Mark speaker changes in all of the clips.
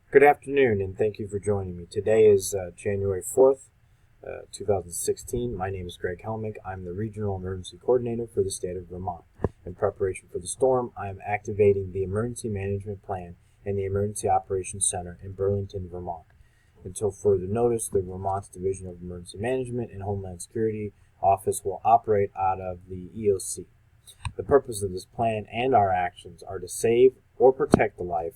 Speaker 1: Good afternoon, and thank you for joining me. Today is January 4th, 2016. My name is Greg Helmick. I'm the Regional Emergency Coordinator for the state of Vermont. In preparation for the storm, I am activating the Emergency Management Plan in the Emergency Operations Center in Burlington, Vermont. Until further notice, the Vermont's Division of Emergency Management and Homeland Security Office will operate out of the EOC. The purpose of this plan and our actions are to save or protect the life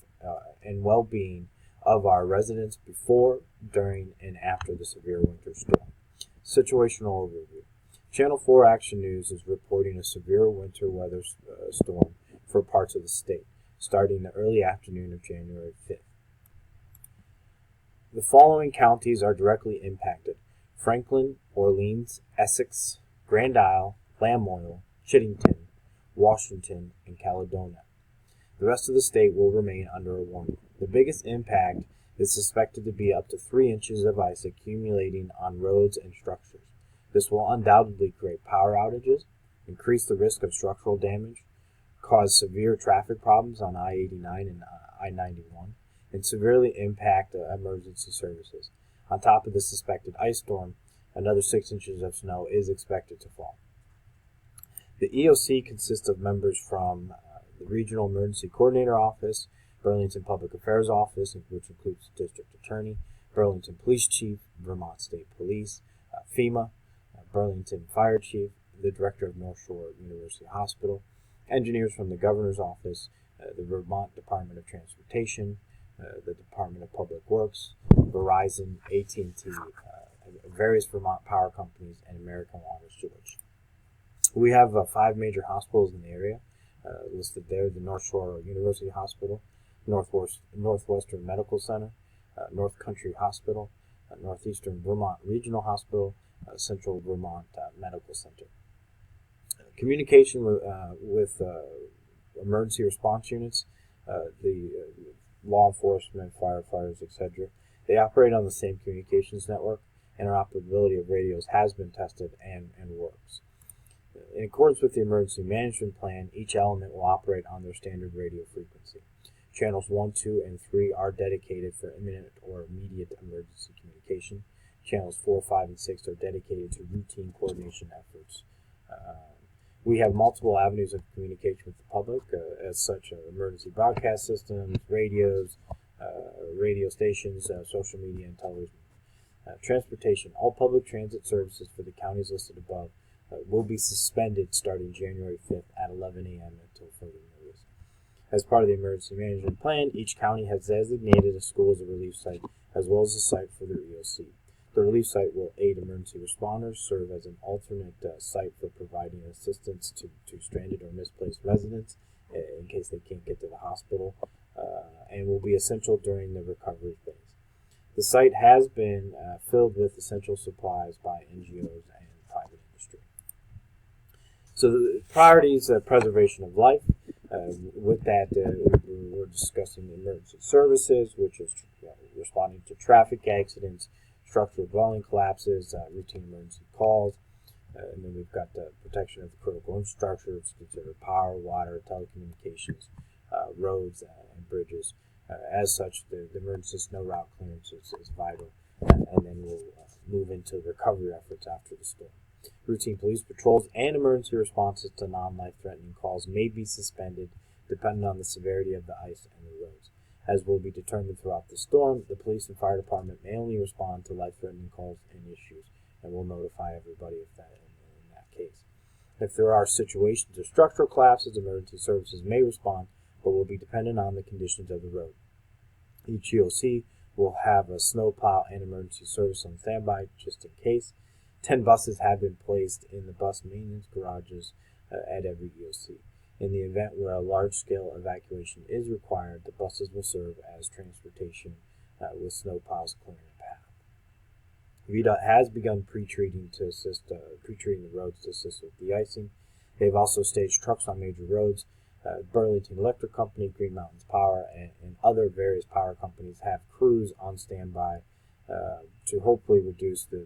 Speaker 1: and well-being of our residents before, during, and after the severe winter storm. Situational overview. Channel 4 Action News is reporting a severe winter weather storm for parts of the state, starting the early afternoon of January 5th. The following counties are directly impacted: Franklin, Orleans, Essex, Grand Isle, Lamoille, Chiddington, Washington, and Caledonia. The rest of the state will remain under a warning. The biggest impact is suspected to be up to 3 inches of ice accumulating on roads and structures. This will undoubtedly create power outages, increase the risk of structural damage, cause severe traffic problems on I-89 and I-91, and severely impact emergency services. On top of the suspected ice storm, another 6 inches of snow is expected to fall. The EOC consists of members from the Regional Emergency Coordinator Office, Burlington Public Affairs Office, which includes the District Attorney, Burlington Police Chief, Vermont State Police, FEMA, Burlington Fire Chief, the Director of North Shore University Hospital, engineers from the Governor's Office, the Vermont Department of Transportation, the Department of Public Works, Verizon, AT&T, various Vermont power companies, and American Water Storage. We have 5 major hospitals in the area listed there: the North Shore University Hospital, Northwestern Medical Center, North Country Hospital, Northeastern Vermont Regional Hospital, Central Vermont Medical Center. Communication with emergency response units, the law enforcement, firefighters, etc. They operate on the same communications network, and interoperability of radios has been tested and works. In accordance with the Emergency Management Plan, each element will operate on their standard radio frequency. Channels 1, 2, and 3 are dedicated for imminent or immediate emergency communication. Channels 4, 5, and 6 are dedicated to routine coordination efforts. We have multiple avenues of communication with the public, as such emergency broadcast systems, radios, radio stations, social media, and television. Transportation. All public transit services for the counties listed above will be suspended starting January 5th at 11 a.m. until further notice. As part of the emergency management plan, each county has designated a school as a relief site, as well as a site for their EOC. The relief site will aid emergency responders, serve as an alternate site for providing assistance to stranded or misplaced residents in case they can't get to the hospital, and will be essential during the recovery phase. The site has been filled with essential supplies by NGOs and private industry. So the priorities: preservation of life. With that, we're discussing emergency services, which is responding to traffic accidents, structural dwelling collapses, routine emergency calls. And then we've got the protection of the critical infrastructure, which consider power, water, telecommunications, roads, and bridges. As such, the emergency snow route clearance is vital. And then we'll move into recovery efforts after the storm. Routine police patrols and emergency responses to non-life-threatening calls may be suspended depending on the severity of the ice and the roads. As will be determined throughout the storm, the police and fire department may only respond to life-threatening calls and issues, and we'll notify everybody if that in that case. If there are situations of structural collapses, emergency services may respond, but will be dependent on the conditions of the road. Each EOC will have a snowplow and emergency service on standby just in case. 10 buses have been placed in the bus maintenance garages at every EOC. In the event where a large-scale evacuation is required, the buses will serve as transportation with snowplows clearing a path. VDOT has begun pre-treating the roads to assist with de-icing. They've also staged trucks on major roads. Burlington Electric Company, Green Mountains Power, and other various power companies have crews on standby to hopefully reduce the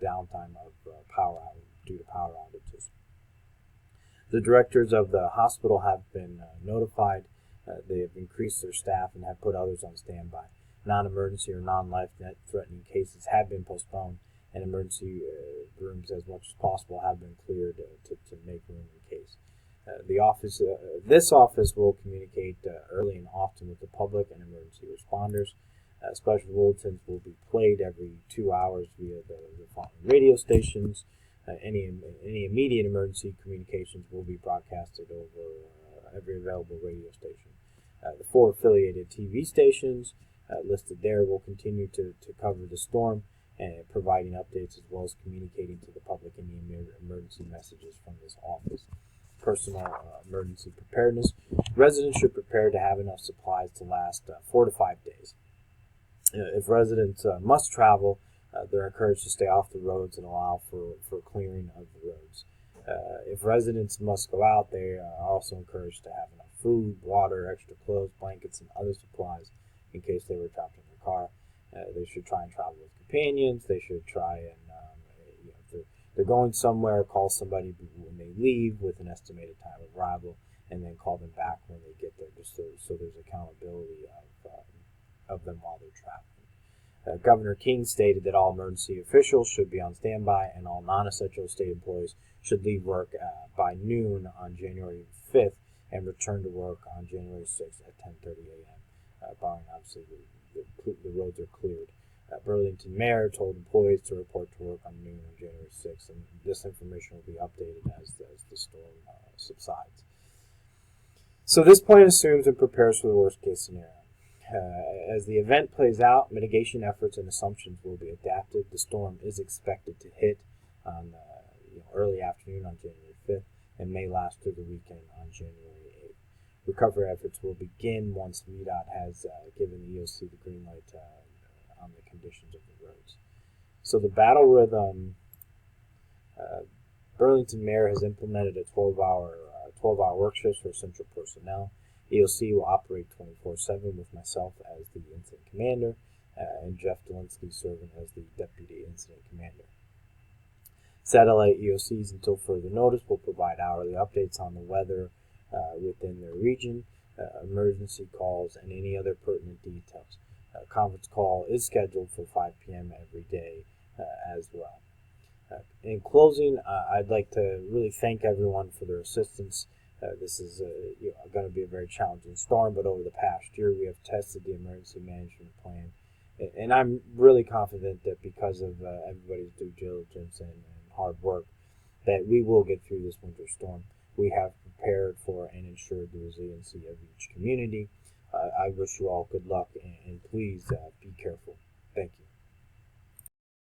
Speaker 1: downtime of power due to power outages. The directors of the hospital have been notified. They have increased their staff and have put others on standby. Non-emergency or non-life-threatening cases have been postponed, and emergency rooms, as much as possible, have been cleared to make room in case. This office will communicate early and often with the public and emergency responders. Special bulletins will be played every 2 hours via the following radio stations. Any immediate emergency communications will be broadcasted over every available radio station. The 4 affiliated TV stations listed there will continue to cover the storm, and providing updates as well as communicating to the public any emergency messages from this office. Personal emergency preparedness. Residents should prepare to have enough supplies to last 4 to 5 days. If residents must travel, they're encouraged to stay off the roads and allow for clearing of the roads. If residents must go out, they are also encouraged to have enough food, water, extra clothes, blankets, and other supplies in case they were trapped in their car. They should try and travel with companions. They should try and, if they're going somewhere, call somebody when they leave with an estimated time of arrival, and then call them back when they get there, just so there's accountability of them while they're traveling. Governor King stated that all emergency officials should be on standby, and all non-essential state employees should leave work by noon on January 5th and return to work on January 6th at 10:30 a.m., barring obviously the roads are cleared. Burlington Mayor told employees to report to work on noon on January 6th, and this information will be updated as the storm subsides. So this plan assumes and prepares for the worst case scenario. As the event plays out, mitigation efforts and assumptions will be adapted. The storm is expected to hit on early afternoon on January 5th and may last through the weekend on January 8th. Recovery efforts will begin once VDOT has given the EOC the green light on the conditions of the roads. So the battle rhythm, Burlington Mayor has implemented a 12-hour work shifts for essential personnel. EOC will operate 24/7 with myself as the incident commander and Jeff Delinsky serving as the deputy incident commander. Satellite EOCs, until further notice, will provide hourly updates on the weather within their region, emergency calls, and any other pertinent details. A conference call is scheduled for 5 p.m. every day as well. In closing, I'd like to really thank everyone for their assistance. This is going to be a very challenging storm, but over the past year we have tested the emergency management plan, and I'm really confident that because of everybody's due diligence and hard work, that we will get through this winter storm. We have prepared for and ensured the resiliency of each community. I wish you all good luck, and please be careful.